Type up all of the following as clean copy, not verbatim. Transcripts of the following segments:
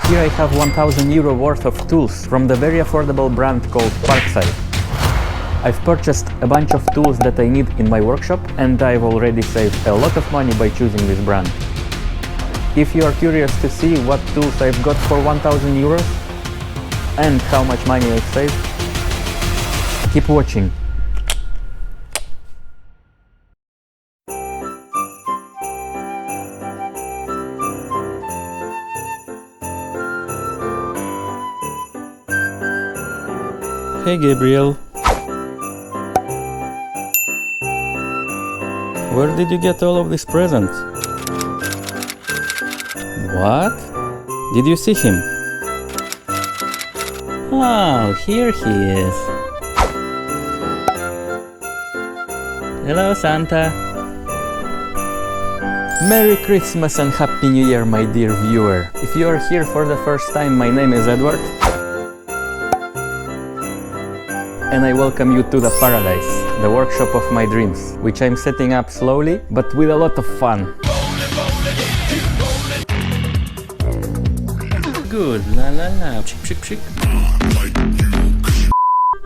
Here I have 1000 euro worth of tools from the very affordable brand called Parkside. I've purchased a bunch of tools that I need in my workshop, and I've already saved a lot of money by choosing this brand. If you are curious to see what tools I've got for 1000 euros and how much money I've saved, keep watching. Hey Gabriel. Where did you get all of these presents? What? Did you see him? Oh, here he is. Hello, Santa. Merry Christmas and Happy New Year, my dear viewer. If you are here for the first time, my name is Edward. And I welcome you to the paradise, the workshop of my dreams, which I'm setting up slowly, but with a lot of fun. Good, la la la, chick chick chick.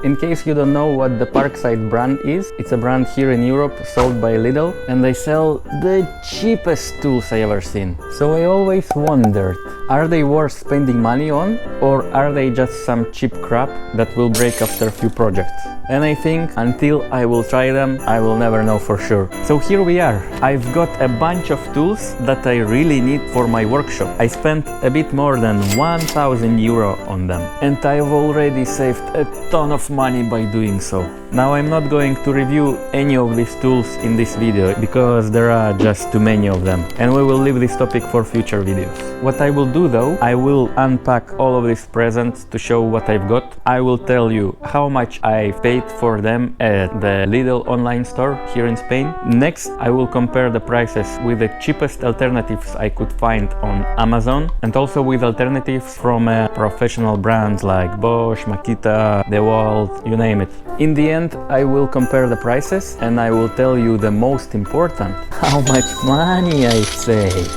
In case you don't know what the Parkside brand is, it's a brand here in Europe sold by Lidl, and they sell the cheapest tools I ever seen. So I always wondered, are they worth spending money on, or are they just some cheap crap that will break after a few projects? And I think until I will try them, I will never know for sure. So here we are. I've got a bunch of tools that I really need for my workshop. I spent a bit more than 1000 euro on them, and I've already saved a ton of money by doing so. Now I'm not going to review any of these tools in this video because there are just too many of them, and we will leave this topic for future videos. What I will do though, I will unpack all of these presents to show what I've got. I will tell you how much I paid for them at the Lidl online store here in Spain. Next, I will compare the prices with the cheapest alternatives I could find on Amazon, and also with alternatives from professional brands like Bosch, Makita, DeWalt, you name it. In the end, I will compare the prices, and I will tell you the most important, how much money I saved.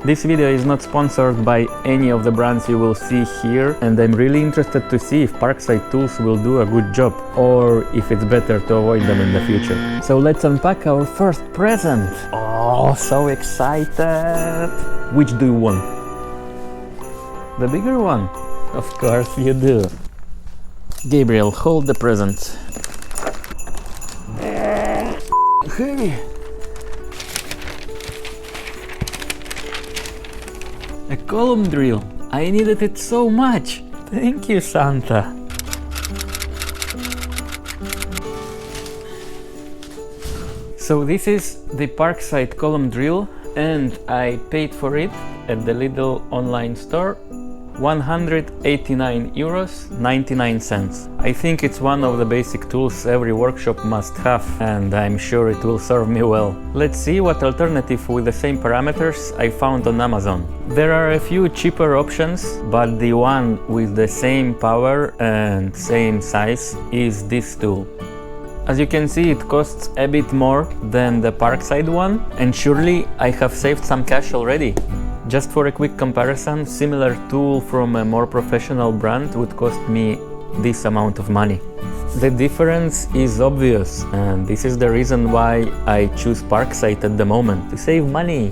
This video is not sponsored by any of the brands you will see here, and I'm really interested to see if Parkside tools will do a good job, or if it's better to avoid them in the future. So let's unpack our first present. Oh, so excited! Which do you want? The bigger one? Of course you do. Gabriel, hold the present. Heavy. A column drill. I needed it so much. Thank you, Santa. So this is the Parkside column drill, and I paid for it at the Lidl online store. 189 euros 99 cents. I think it's one of the basic tools every workshop must have, and I'm sure it will serve me well. Let's see what alternative with the same parameters I found on Amazon. There are a few cheaper options, but the one with the same power and same size is this tool. As you can see, it costs a bit more than the Parkside one, and surely I have saved some cash already. Just for a quick comparison, similar tool from a more professional brand would cost me this amount of money. The difference is obvious, and this is the reason why I choose Parkside at the moment, to save money.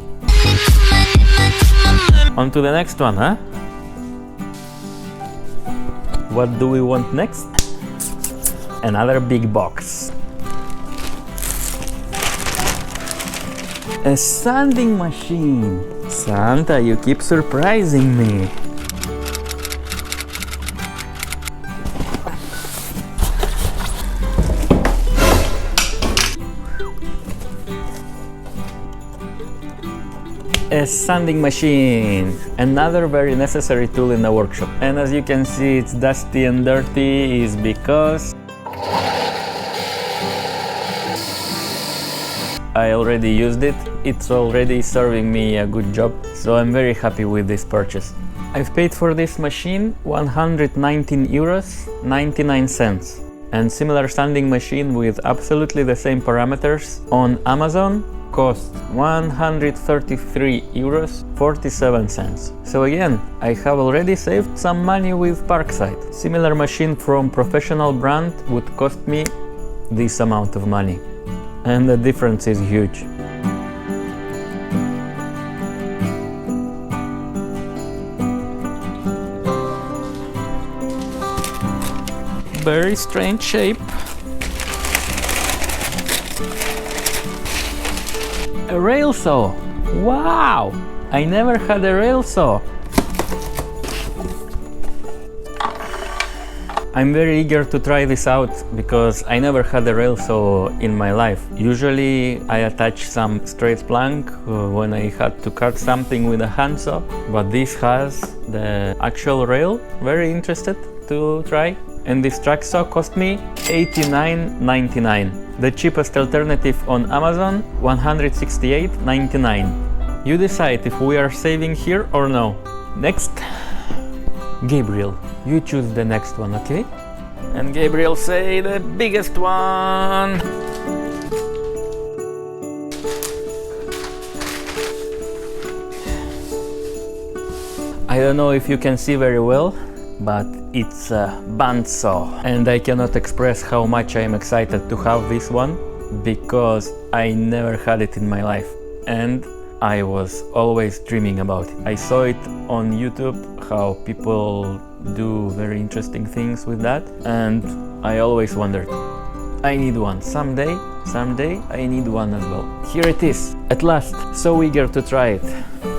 On to the next one, huh? What do we want next? Another big box. A sanding machine. Santa, you keep surprising me. A sanding machine. Another very necessary tool in the workshop. And as you can see, it's dusty and dirty is because I already used it. It's already serving me a good job, so I'm very happy with this purchase. I've paid for this machine 119 euros 99 cents, and similar sanding machine with absolutely the same parameters on Amazon cost 133 euros 47 cents. So again, I have already saved some money with Parkside. Similar machine from professional brand would cost me this amount of money. And the difference is huge. Very strange shape. A rail saw! Wow! I never had a rail saw. I'm very eager to try this out because I never had a rail saw in my life. Usually I attach some straight plank when I had to cut something with a handsaw, but this has the actual rail. Very interested to try. And this track saw cost me $89.99. The cheapest alternative on Amazon, $168.99. You decide if we are saving here or no. Next, Gabriel. You choose the next one, okay? And Gabriel say the biggest one. I don't know if you can see very well, but it's a bandsaw, and I cannot express how much I am excited to have this one because I never had it in my life and I was always dreaming about it. I saw it on YouTube how people do very interesting things with that, and I always wondered, I need one someday I need one as well. Here it is, at last, so eager to try it.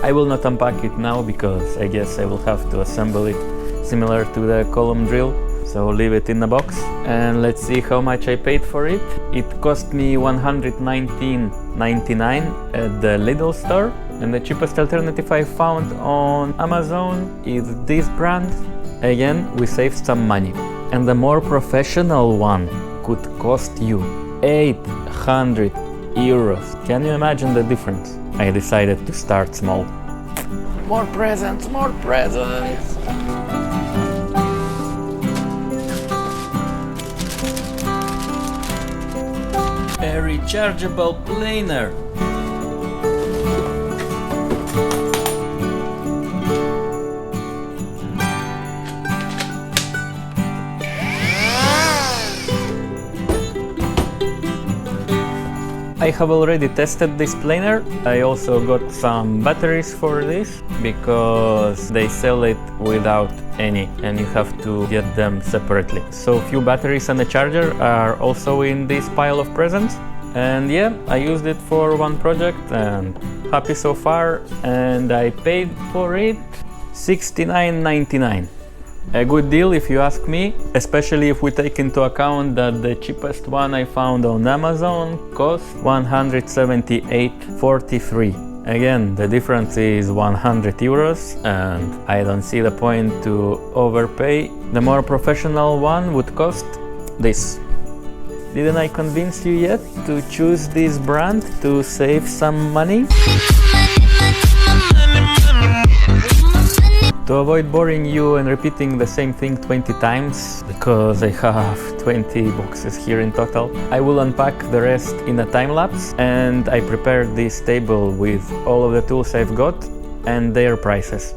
I will not unpack it now because I guess I will have to assemble it similar to the column drill, so leave it in the box and let's see how much I paid for it. It cost me $119.99 at the Lidl store, and the cheapest alternative I found on Amazon is this brand. Again, we saved some money, and the more professional one could cost you 800 euros. Can you imagine the difference? I decided to start small. More presents, more presents! A rechargeable planer. I have already tested this planer. I also got some batteries for this because they sell it without any and you have to get them separately. So few batteries and a charger are also in this pile of presents. And yeah, I used it for one project and happy so far, and I paid for it $69.99. A good deal if you ask me, especially if we take into account that the cheapest one I found on Amazon cost $178.43. Again, the difference is 100 euros and I don't see the point to overpay. The more professional one would cost this. Didn't I convince you yet to choose this brand to save some money? To avoid boring you and repeating the same thing 20 times, because I have 20 boxes here in total, I will unpack the rest in a time lapse, and I prepared this table with all of the tools I've got and their prices.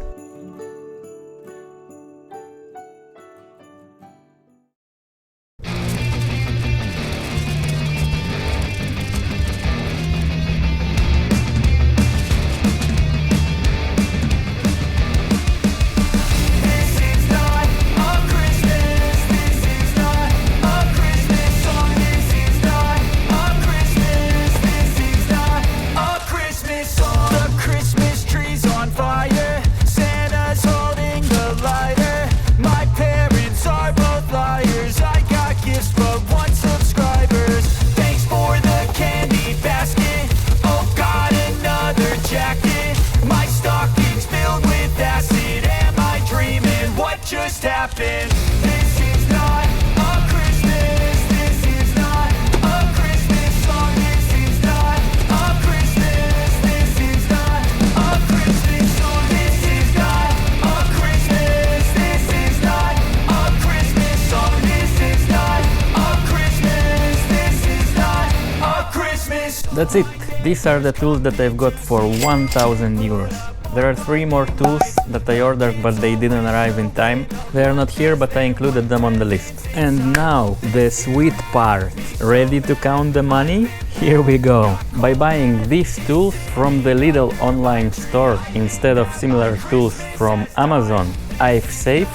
That's it. These are the tools that I've got for 1000 euros. There are 3 more tools that I ordered but they didn't arrive in time. They are not here but I included them on the list. And now the sweet part. Ready to count the money? Here we go. By buying these tools from the Lidl online store instead of similar tools from Amazon, I've saved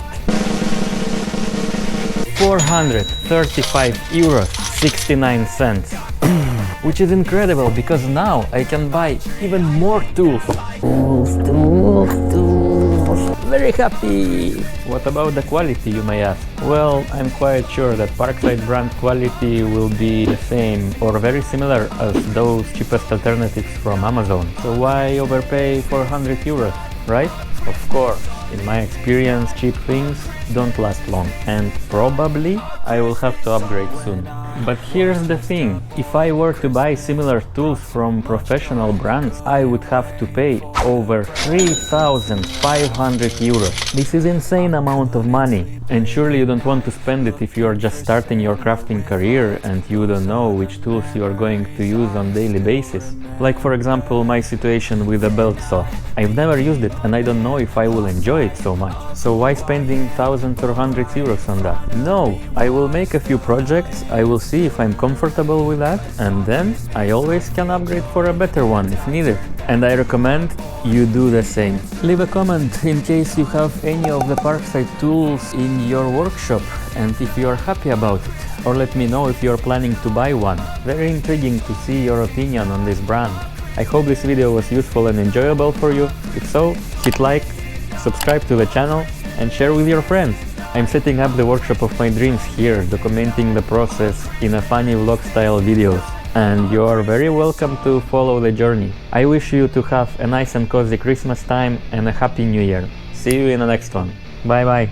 435 euros 69 cents. Which is incredible because now I can buy even more tools. Tools. Very happy. What about the quality, you may ask? Well, I'm quite sure that Parkside brand quality will be the same or very similar as those cheapest alternatives from Amazon. So why overpay 400 euros, right? Of course, in my experience, cheap things don't last long and probably I will have to upgrade soon. But here's the thing, if I were to buy similar tools from professional brands, I would have to pay over 3,500 euros. This is insane amount of money, and surely you don't want to spend it if you are just starting your crafting career and you don't know which tools you are going to use on daily basis. Like for example my situation with a belt saw. I've never used it and I don't know if I will enjoy it so much. So why spending 1,400 euros on that? No, I will make a few projects, I will see if I'm comfortable with that, and then I always can upgrade for a better one if needed. And I recommend you do the same. Leave a comment in case you have any of the Parkside tools in your workshop and if you are happy about it. Or let me know if you're planning to buy one. Very intriguing to see your opinion on this brand. I hope this video was useful and enjoyable for you. If so, hit like, subscribe to the channel and share with your friends. I'm setting up the workshop of my dreams here, documenting the process in a funny vlog style videos. And you are very welcome to follow the journey. I wish you to have a nice and cozy Christmas time and a happy new year. See you in the next one. Bye bye.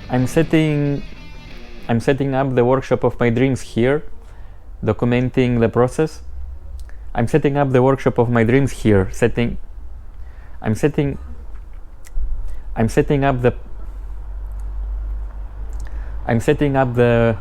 I'm setting up the workshop of my dreams here, documenting the process. I'm setting up the workshop of my dreams here, I'm setting up the